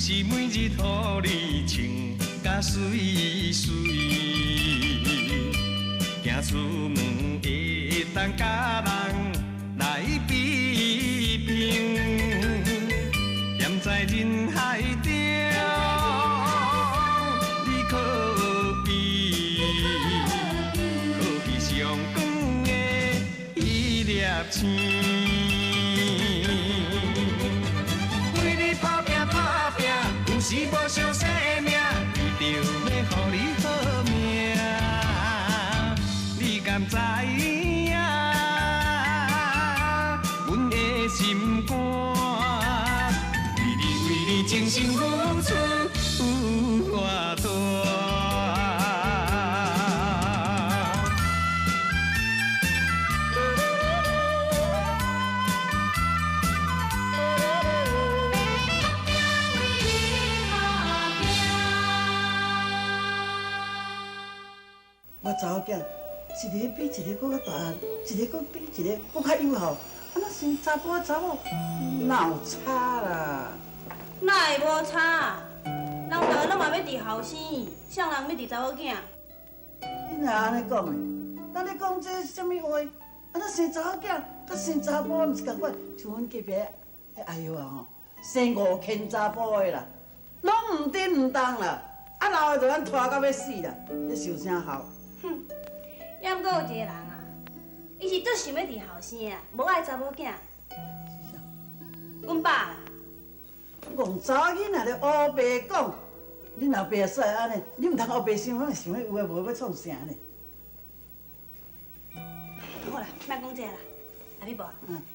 是每日予你穿甲水水，行出门会当甲人来比拼，站在人海中，你可比上光的迄粒星。 是无上生命，伊着要予你好命，你敢知影？阮的心肝，为你精心付出有偌大。 我查某囝，一个比一个搁较大，一个搁比一个搁较友好，安那生查甫查某，哪有差啦？哪会无差？人逐个拢嘛要伫后生，谁人要伫查某囝？你若安尼讲的，当你讲这什么话？安那生查某囝，甲生查甫毋是共款？像阮隔壁迄阿姨啊吼，生5千查甫的啦，拢毋顶毋当啦，啊老的就咱拖到要死啦，你受啥效？ 哼，也毋过有一个人啊，伊是足想要伫后生啊，无爱查某囝。阮爸啦，戆查某囡仔咧黑白讲，恁后爸煞安尼，你毋通黑白想，想要有诶无要创啥呢？好啦，莫讲这啦，阿美婆，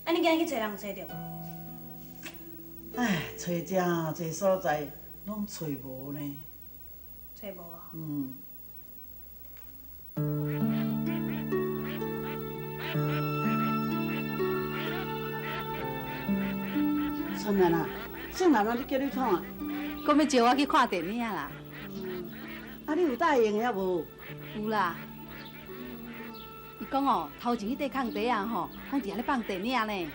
咱今仔去找人找着无？唉，找遮侪所在拢找无呢。找无啊？嗯。 春兰啊，姓南啊，你叫你创啊？讲要招我去看电影啦。啊，你有答应抑无？有啦。伊讲哦，头前迄块空地啊吼，讲伫遐咧放电影呢。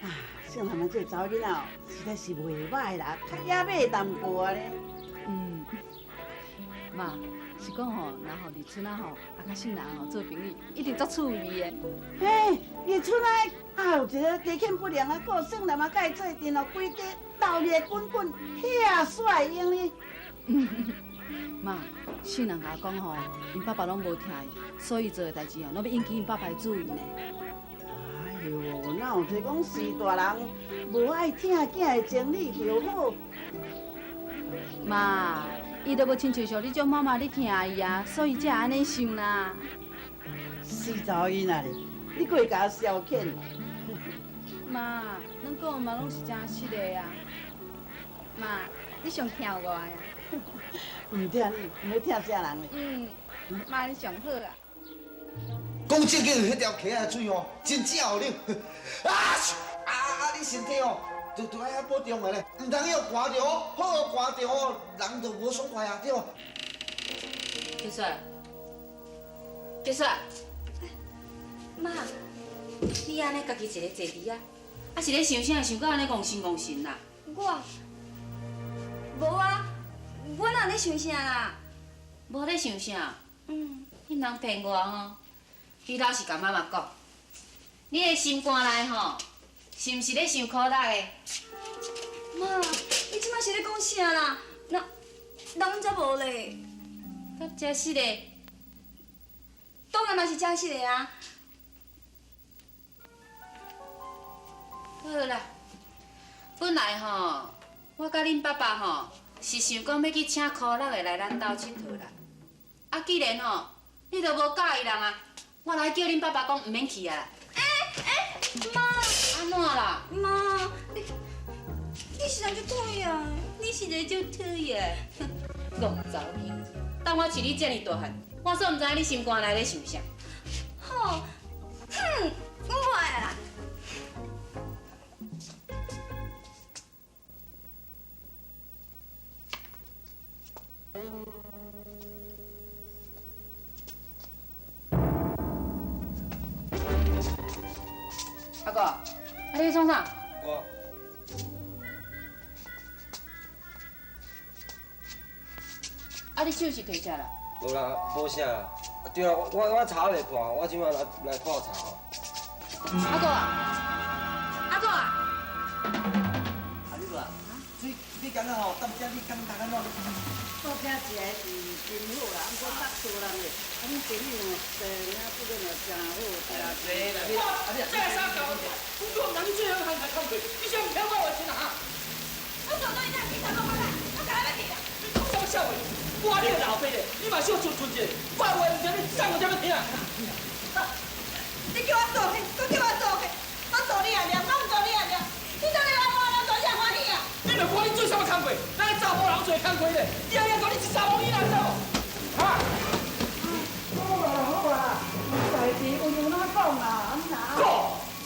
啊，姓南啊，这查某囡仔哦，实在是袂歹啦，较野马淡薄啊咧。嗯，妈。 是讲吼，然后日春啊吼，啊甲姓南吼做朋友，一定足趣味的。嘿，日春啊，有一个家境不良啊，个姓南啊，甲伊做阵哦，规家斗热滚滚，遐帅英呢。妈，姓南甲我讲吼，因爸爸拢无听伊，所以做的代志哦，拢要引起因爸爸的注意呢。哎呦，哪有就讲是大人无爱听囝的情理就好。妈。 伊都无亲像像你种妈妈你疼伊啊，所以才安尼想啦。死查某囡仔咧，你过会甲我消遣？妈，恁讲的嘛拢是真实的啊。妈，你上疼我呀？唔听你，唔要听啥人的。妈你上好啦。讲正经，迄条溪仔水哦，真正有冷。你身体哦。 就爱保重个咧，唔通要寒着哦，好寒着哦，人就无爽快啊，对无？结雪，结雪，妈，你安尼家己一个坐伫啊，啊是咧想啥想到安尼戆神戆神啦？我，无啊，我哪咧想啥啦？无咧想啥？迄人骗我吼，你老实甲妈妈讲，你的心肝内吼。 是毋是咧想苦力的？妈，你即摆是咧讲啥啦？人才无咧。甲真实的，当然嘛是真实的啊。好啦，本来吼，我甲恁爸爸吼是想讲要去请苦力的来咱兜佚佗啦。啊，既然吼你都无介意人啊，我来叫恁爸爸讲毋免去啊。妈。 安怎啦？妈，你是人就讨厌，你是个就讨厌，戆查某囡，当我饲你遮尔大汉，我煞毋知你心肝内咧想啥。好，我爱啦。阿哥。 啊！你创啥？我啊，你手是摕啥啦？无啦，无啥啦。对啊，我查袂破，我即摆来破查。阿哥啊，阿哥啊，阿你啊，你讲吼，当家你讲大安怎？多听一个是真好啦，毋过搭错人嘞，啊，恁朋友生啊，这个嘛真好，对啦，对啦。这个啥搞？不过人最好看才看过，你想骗我钱啊？我做到一下，你怎么回来？我赶来要去啦。你讲什么笑话？我你个老辈的，你嘛小存存者，我话唔听，你上我这要听啊？你叫我做去，我叫我做去，我做你也了，我唔做你也了，你做你老母，人做啥欢喜啊？你著看你做啥物工过，咱查甫人做工过咧，你还讲你是查某囡仔知无？哈？好啊，代志有哪讲啊？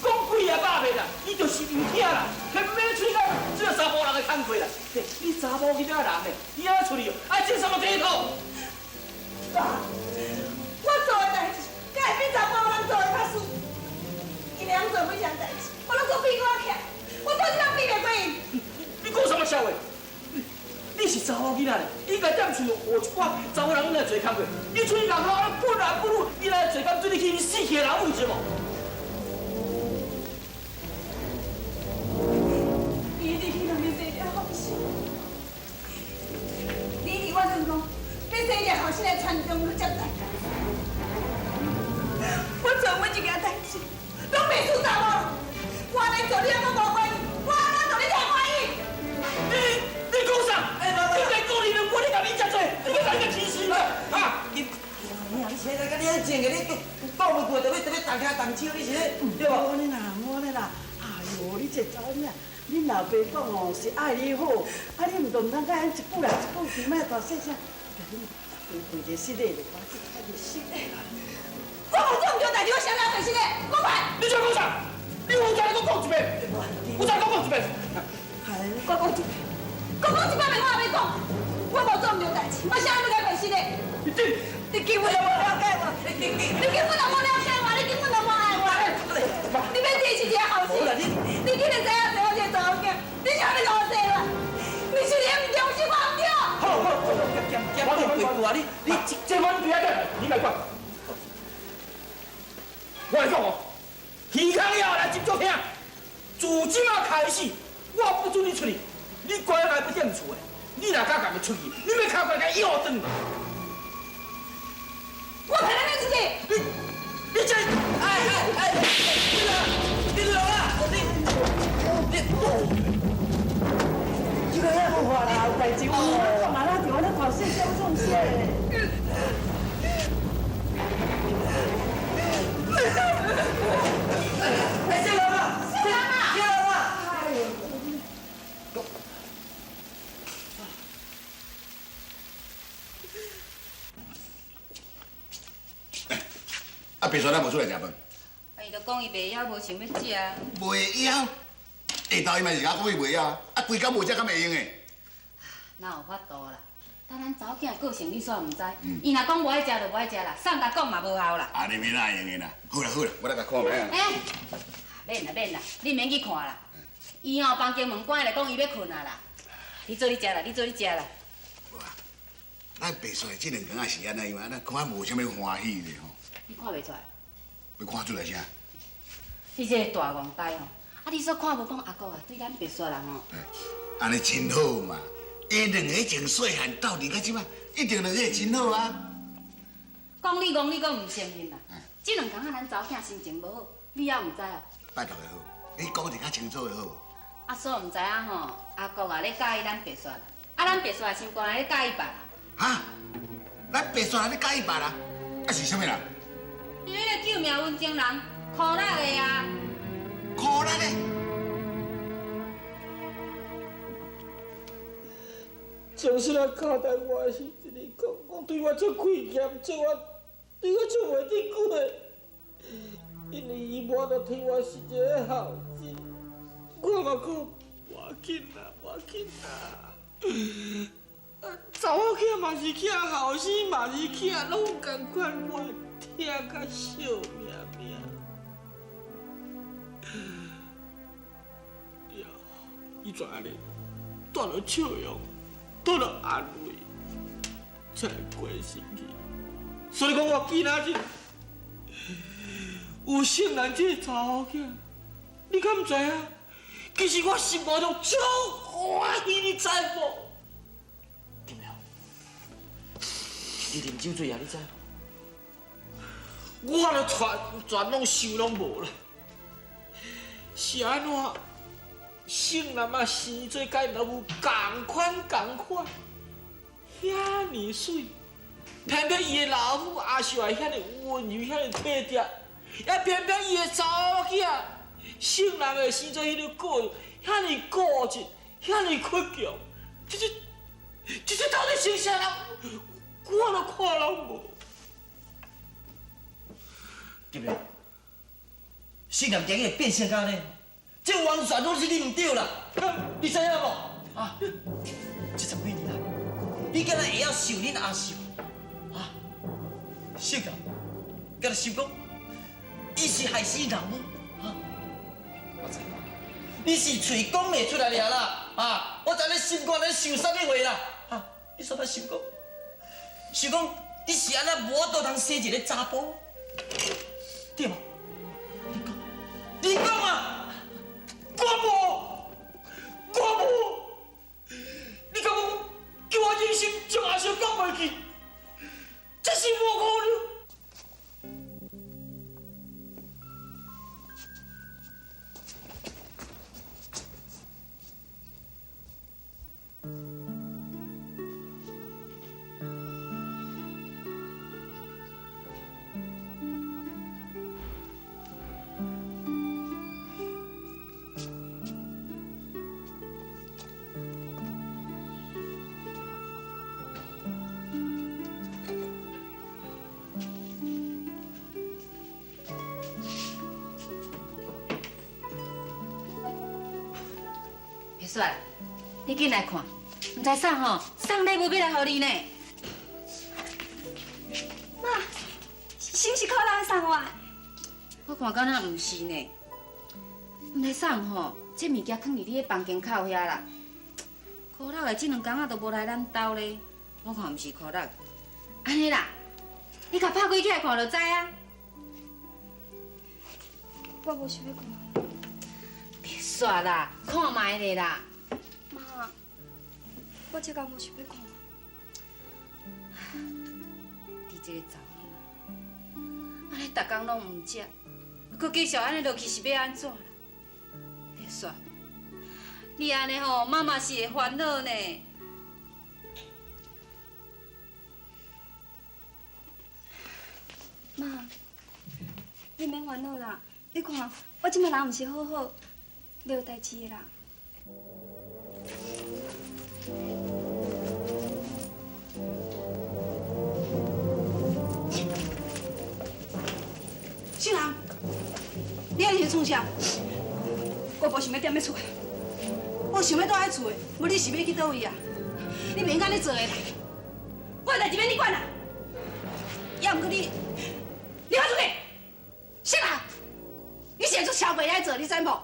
讲几啊百遍啦，你就是唔听啦，偏偏嘴讲这查甫人的工过啦。你查某囡仔人咧，你爱处理哦，爱接什么体头？我做的代志，敢会比查甫人做的较输？伊俩做每样代志，我拢做比我强，我做一人比袂过伊。你讲什么笑话？你是查某囡仔咧，你应该点处学一寡查某人应该做工过。你出去工作，不男不女，你来做工对你去死去的人有知无？你去人要生一个后生，你离我成功，要生一个后生来传宗接代。我做每一件代志，拢袂输查某，我安尼做你还阁无欢喜，我安怎做你才欢喜？你讲啥？你在讲你两我你甲你遮多，你要哪个歧视呢？啊！你现在跟你讲个，你讲袂过，特别动听动手，你是咧对无？我呢啦，哎呦，你这查某囝，恁老爸讲哦是爱你好，啊你唔通当甲因一句来一句去，莫大细声，甲恁为着失礼，我这太热失礼啦。我无做唔对代志，我谁人袂信的？我快！你在讲啥？你有再给我讲一遍，有再给我讲一遍。我讲一遍，我讲一百遍我也要讲，我无做唔对代志，我谁人要甲袂信的？你根本就无了解我，你根本就无了解我，你根本就无爱我。你要支持一个后生，你竟然知影做我这查某囝，你啥物路势啦？你是你唔对，是我唔对。好，我对对啊，你这晚不要讲，你来管。我来讲哦，耳孔要来接触听，自今仔开始，我不准你出去，你乖来不踮厝的，你若敢甲伊出去，你要靠过来摇转。我陪你出去。你这，你落啊！这个也无话啦，有代志我干嘛啦？就我咧头先叫中些。谢老妈，谢老妈。啊，别说咱无出来食饭。伊就讲伊袂晓，无想要食。袂晓，下昼伊嘛是甲讲伊袂晓，啊，规工无食敢会用诶？哪有法度啦？但咱查某囝个性你煞毋知，伊若讲无爱食就无爱食啦，送甲讲嘛无效啦。啊，你免哪会用诶啦？好啦，我来甲看卖啊。免啦，你免去看啦。伊吼房间门关来讲伊要困啊啦。你做你食啦，你做你食啦。哇，咱白煞这2天也是安尼嘛，咱看无啥物欢喜咧吼。你看袂出来？要看出来啥？你这个大戆呆吼，啊！你说看无讲阿姑啊，对咱白煞人吼，安尼真好嘛，因2个从细汉斗阵到即摆，一定2个真好啊。讲你戆毋承认啦。这2天啊，咱查某囝心情无好，你也毋知哦。拜托的好，你讲得较清楚的好。阿嫂毋知影吼，阿姑啊咧介意咱白煞人，啊咱白煞的心肝啊咧介意别人。哈？咱白煞人咧介意别人，啊是啥物人？因为咧救命温情人，苦力的啊。苦力的。从细汉交代我的时阵，你讲对我足亏欠，对我足袂得过，因为伊无得替我是一个后生，我嘛讲无紧啦。查某囝嘛是囝，后生嘛是囝，拢共款，我听甲笑命命。了，伊怎安尼？断了笑容，断了安慰。才过身去。所以讲，我今仔日有姓兰这个查某囝，你敢唔知啊？其实我心目中超欢喜，你知无？金苗，你啉酒醉啊？你知？我都全拢想拢无啦。是安怎？姓兰啊，生做甲老母同款，遐尼水，偏偏伊的老母阿秀还遐尼温柔，遐尼体贴，也偏偏伊的查某囝姓兰的生做迄个个性，遐尼固执，遐尼倔强，这到底是啥人？我都看拢无。金苗，姓兰今日变性甲呢？这完全拢是你唔对啦，你知影无？啊，这十几年来，你敢若会晓受恁阿秀？啊，姓兰，敢若想讲，伊是害死人母？啊，我知，你是嘴讲袂出来尔啦，啊，我知你心肝咧想啥物话啦，啊，你煞捌想讲你是安那无法度通生一个查甫，对无？你讲啊！我无，你敢讲叫我忍心将阿秀讲袂去，这是无可能。袂煞，你紧来看，唔知送吼，送礼物要来互你呢。妈，是不是靠人送我的？我看敢若唔是呢，唔知送吼，这物件放伫你的房间口遐啦。可乐的这2工仔都无来咱兜咧，我看唔是可乐。安尼啦，你甲拍开起来看就知啊。我无想要看。别煞啦，看卖咧啦。妈，我这个无想要看。你这个查某囡仔，安尼逐工拢唔食，佮继续安尼落去是要安怎啦？别煞，你安尼吼，妈妈是会烦恼呢。妈，你免烦恼啦，你看我即摆人毋是好好，你有代志的啦。姓人，你安尼创啥？我无想要踮咧厝的，我想要倒来厝的，无你是要去倒位啊？你免甲你做的啦，我的代志免你管啦。也毋过你快出去！姓人，你现在做小鬼来做，你知无？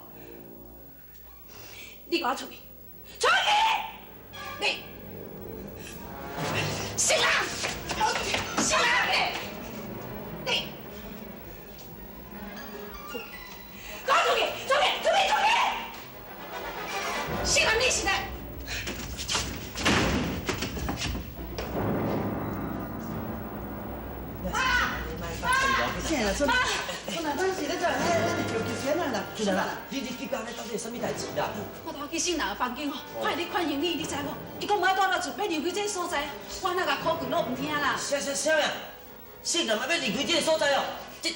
你给我出去！出去！你，姓人，姓人，你。给我出去！出去！出去！出去！姓人，你是来？现在孙来，咱是咧做，咱就叫钱啦。孙来啦，你去讲咧到底是啥物代志啦？我头去姓人的房间吼，看你看行李，你知无？伊讲要带到厝，要离开这个所在，我那甲考虑拢唔听啦。啥呀？姓人嘛要离开这个所在哦。这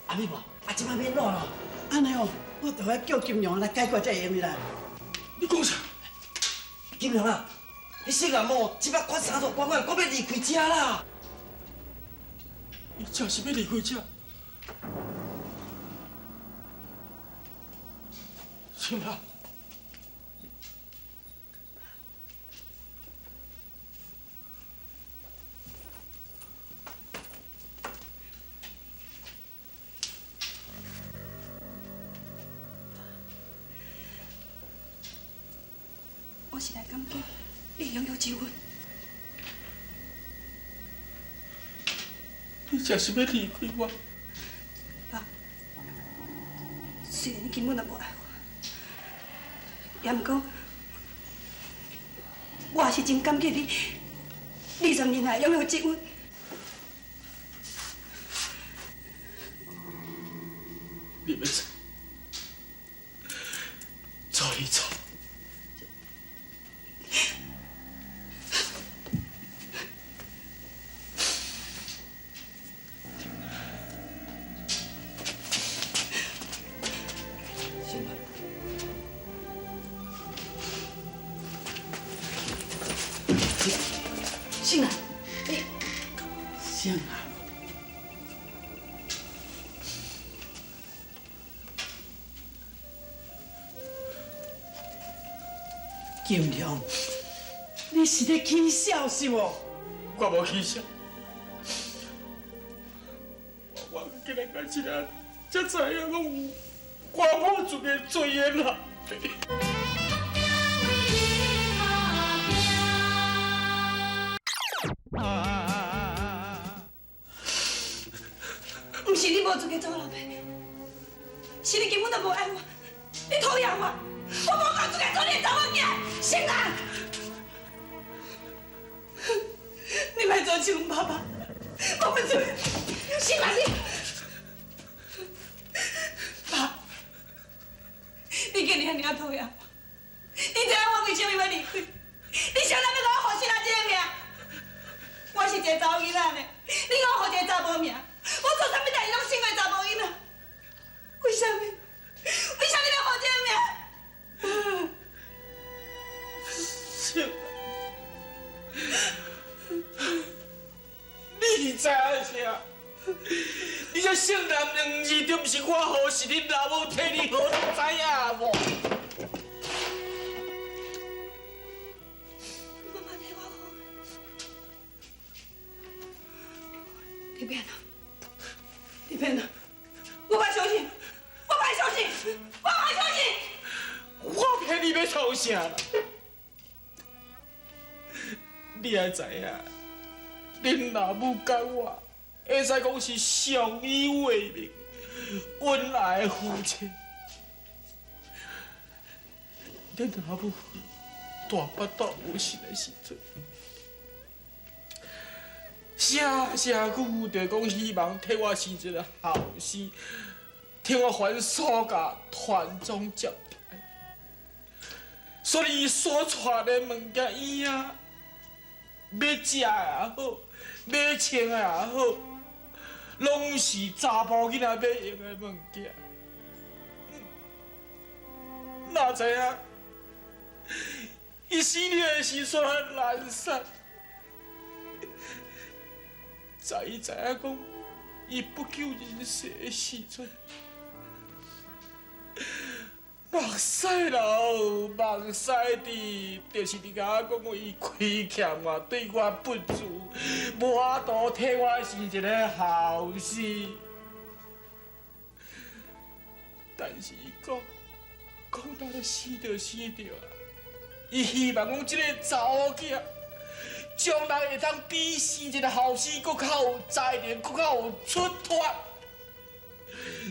阿妹无，即摆免乱咯。安尼哦，我就要叫金娘来解决这样的啦。你讲啥？金娘啊，你姓人哦，即摆款三座关关，我要离开这啦。你真是要离开这？行啦。我是来感激你拥有救阮，你真是要离开我？爸，虽然你根本就无爱我，也毋过，我也是真感激你20年来拥有这份。你们走，走一走。醒来，你醒来。金良，你是在起笑是无？我无起笑，我今日到这啊，才知影讲我某自个罪孽啦。不是你无资格做我老爸，是你根本就无爱我，你讨厌我，我无够资格做你的查某囝，醒来！你莫做像爸爸，我不做，醒来你！爸，你今日遐尔讨厌我，你知影我为什么要离开？你想要甲我负谁啊这个命？我是一个查某囡仔呢，你甲我负一个查某命。我做啥物代志拢胜过查某囡仔，为什么？为什么你要负这个命？是，你知影啥？你这姓男2字，就不是我好，是恁老母替你好，你知影无？妈妈替我好，你变了。你骗人！我不相信，我不相信，我不相信！我骗你要创啥啦？你也知影，恁老母甲我，会使讲是相依为命、恩爱的夫妻。恁老母大巴肚有神的时阵。声声句就讲希望替我生一个后生，替我还所家传宗接代。所以所带的物件衣啊，要食也好，要穿也好，拢是查甫囡仔要用的物件。哪知影，伊死了的时阵很难散。在伊知影讲，伊不救人世的时阵，目屎流，目屎滴，就是你甲我讲伊亏欠我，对我不住，无法度替我生一个后生。但是伊讲到了死就死着啊！伊希望讲这个查某囝。将来会当比生一个后生搁较有才能，搁较有出脱，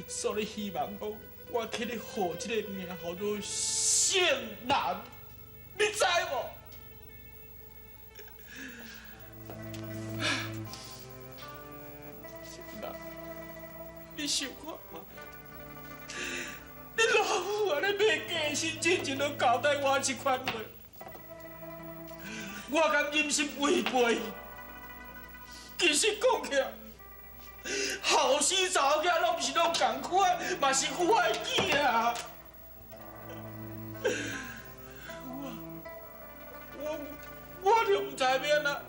所以希望讲我替你号这个名叫做姓男，你知无？姓男，你想看嘛？你老母安尼要嫁身之前，就交代我这款话。我甘忍心违背伊，其实讲起来，后生查某囝拢不是拢同款，嘛是我的囝啊！我就唔知免啦。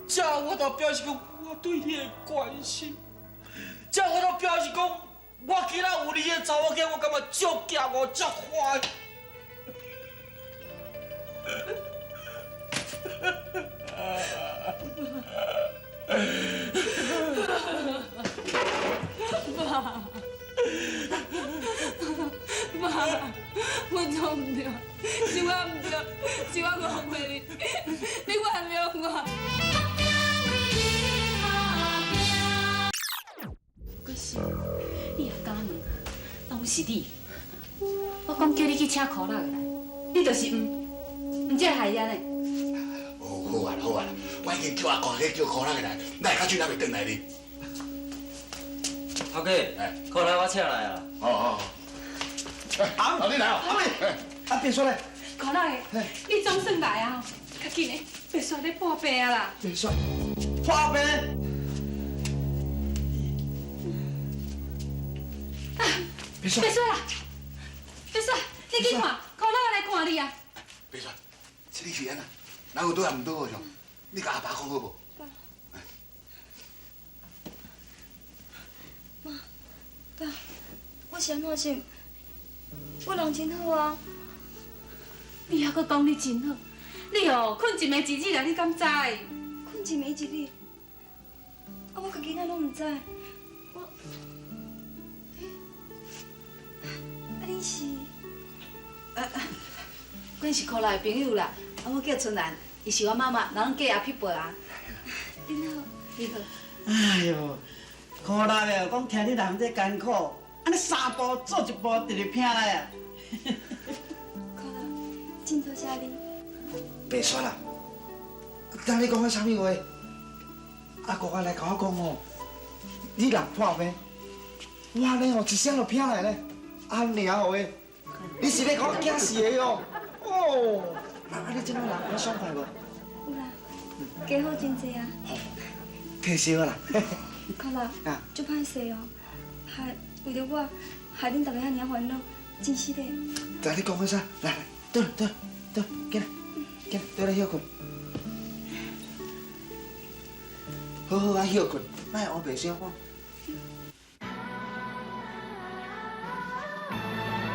这我就表示讲我对你的关心，这我就表示讲我今仔有你的查某囝，我感觉足骄傲、足欢喜。妈，我做唔对，是我唔对，是我误会你，你原谅我。拢是你。我讲叫你去请苦力的来，你就是唔这害人呢。哦，好啊好啊，我已经叫阿公去叫苦人来，那较准还袂转来呢。头家，苦力我请来啊。哦。阿你来哦，阿妹，啊，别说嘞，苦力的，你总算来啊！较紧的，别煞咧破病啊啦！别说，破病。别说，别说啦，别说，你去看，苦力来看你啊！别说，这你是安那，哪有对也唔对好上？你甲阿爸讲好无？爸，我是安怎想？我人真好啊。你还阁讲你真好，你哦困一暝一日啦，你敢知？困一暝一日，啊，我家己哪拢唔知。我，啊，你是？阮是苦力的朋友啦，啊，我叫春兰，伊是我妈妈，人叫阿皮伯啊。你好。你好。哎呦，苦力了，讲听你人这艰苦，安尼3步做1步，直直拼来啊！苦力，真多谢你。别说啦，当你讲个啥物话？阿公来甲我讲哦，你若破病，我安尼哦一声就拼来咧，安尼好诶，你是咧讲惊死的哦？哦，啊你这种人有爽快无？有啦，加好真济啊。退休啦。苦力，足歹势哦，为着我，害恁大家遐尔烦恼，真是的。在你讲个啥？来，倒，进来，倒来休困。好啊，休困，莫黑白相看。